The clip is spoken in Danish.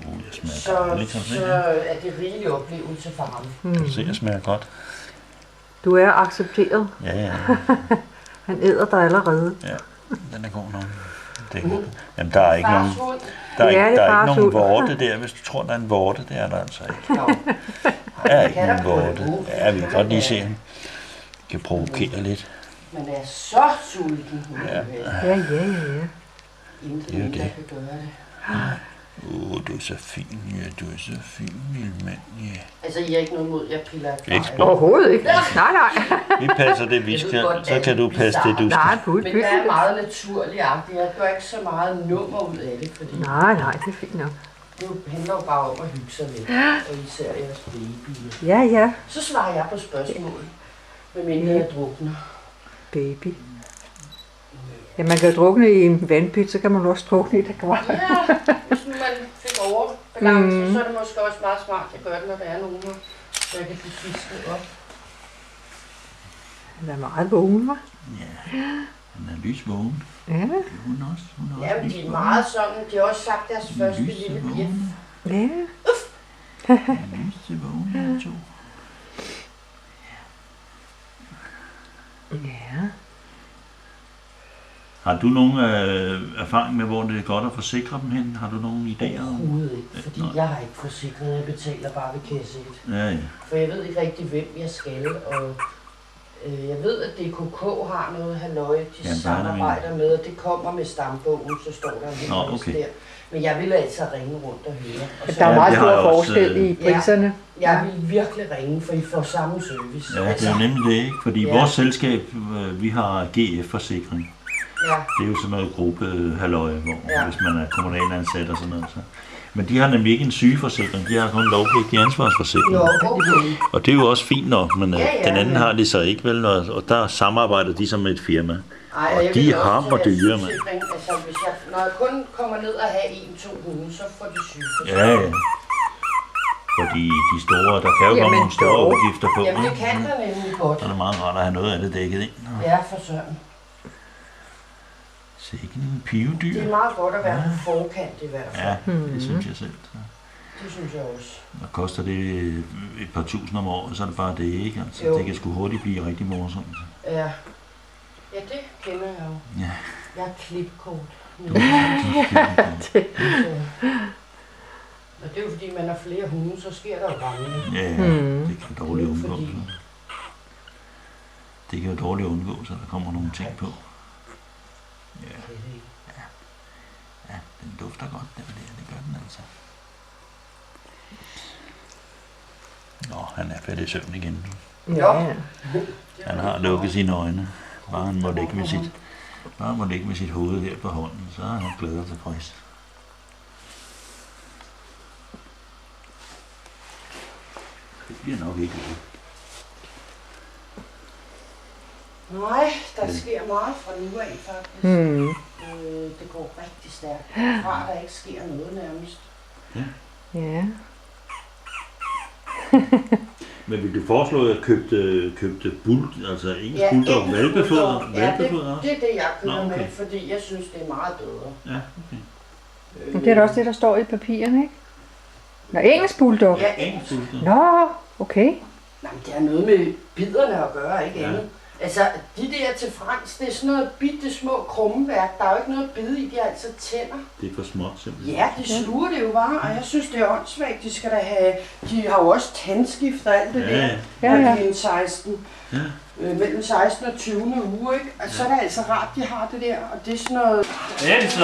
Jeg smager så dejligt, så er det rigelig oplevelse for ham. Kan du se, jeg smager godt? Du er accepteret. Ja. Han æder dig allerede. Ja, den er god nok. Jamen, der er ikke nogen... Farshund. Der er, Ja, ikke, det er der er ikke nogen farshund. vorte der, hvis du tror, der er en vorte. Det er der altså ikke. Nå. Der er ikke Kan der nogen både vorte. gå? Ja, vi kan godt lige se, om vi kan provokere lidt. Man er så sulten. Ja. Ja. Intet, Det er jo der det. kan gøre det. Du er så fin, ja. Du er så fin, lille mand, ja. Altså, I har ikke noget mod, jeg piller Ikke fejl. spil. Overhovedet ikke. Nej. Vi passer det, vi Jeg ved skal. godt, Så at kan du det er passe det, du Nej, skal. puh, Men der er meget naturligt-agtigt. Jeg gør ikke så meget nummer ud af det, fordi Nej, det er fint nok. det handler jo bare om at hygge sig lidt. Og især jeres baby. Ja, Så svarer jeg på spørgsmål. Medmindre jeg drukner. baby. Ja, man kan drukne i en vandpyt, så kan man også drukne i et akvarium. Ja, hvis nu man fik overbalance, så er det måske også meget smart at gøre det, når der er nogen her, så jeg kan blive fisket op. Han er meget vågen, hva'? Ja, han er lysvågen. Ja. Det er hun også. Hun er Ja, også men de er lysvågen. meget sådan, de har også sagt deres første lille bjef. Ja. Lysvågen, de to. Ja. Har du nogen erfaring med, hvor det er godt at forsikre dem hen? Har du nogen idéer? Overhovedet ikke, fordi Nej. jeg har ikke forsikret, jeg betaler bare ved kasse 1. Ja. For jeg ved ikke rigtig, hvem jeg skal, og jeg ved, at DKK har noget halløj, de Ja, der er samarbejder med, og det kommer med stambogen, så står der en hel Nå, masse okay. der. Men jeg vil altså ringe rundt og høre. Og så Der er meget det har stor jeg også, forskel i priserne. jeg vil virkelig ringe, for I får samme service. Ja, det er nemlig det, ikke? Fordi Ja. vores selskab, vi har GF-forsikring. Ja, Det er jo sådan noget gruppehalløj, hvor Ja. hvis man er kommunalansat og sådan noget. Så. Men de har nemlig ikke en sygeforsikring, de har kun en lovpligtig ansvarsforsikring. nå, okay. Og det er jo også fint nok, men Ja, den anden men- har de så ikke vel, og der samarbejder de så med et firma. Ej, Og jeg de vil er også hammerdyre, have mand. sygesikring. Altså, når jeg kun kommer ned og have 1-2 hunde, så får de sygeforsikring. Ja. Fordi de store, der kan jo komme nogle store dog. udgifter på. Jamen, det ikke? kan der nemlig godt. Så er det meget rart at have noget af det dækket ind. Ja, for søren. Så ikke en pivedyr. Det er meget godt at være på forkant i hvert fald. Ja, det synes jeg selv. Så. Det synes jeg også. Og koster det et par tusind om året, så er det bare det, ikke? Altså, Jo. det kan sgu hurtigt blive rigtig morsomt. Ja. Ja, det kender jeg jo. Ja. Jeg har klipkort. Du Så. Og det er jo fordi, man har flere hunde, så sker der jo mange. Ja, det kan dårligt Det er jo undgås. fordi- Det kan jo dårligt undgås, at der kommer nogle ting på. Ja, ja, den dufter godt, det gør den altså. Nå, han er faldet i søvn igen. Ja. Han har lukket sine øjne. Bare han må ligge med sit hoved her på hånden, så er han glad og tilfreds. Det bliver nok ikke det. Nej, der sker meget fra nu af faktisk. Det går rigtig stærkt. Fra der ikke sker noget nærmest. Ja. Men vil du foreslå, at jeg købte altså engelsk Ja, bulldog, engelsk valpefoder? bulldog. Ja, Valpefoder også? det er det, jeg køber Nå, okay. med, fordi jeg synes, det er meget bedre. Ja, okay. Men det er da også det, der står i papirerne, ikke? Nå, engelsk bulldog. Ja, Engelsk bulldog. Nå, okay. nej, men det har noget med biderne at gøre, ikke Ja. andet. Altså, de der til fransk, det er sådan noget bitte små krummeværk. Der er jo ikke noget bid i, de har altså tænder. Det er for småt simpelthen. Ja, de sluger det jo bare, og jeg synes, det er åndssvagt. De skal da have, de har jo også tandskift og alt det der, Ja, når ja. de er en 16. Ja. Mellem 16 og 20. uge, ikke? Og så er det altså rart, de har det der, og det er sådan noget... Altid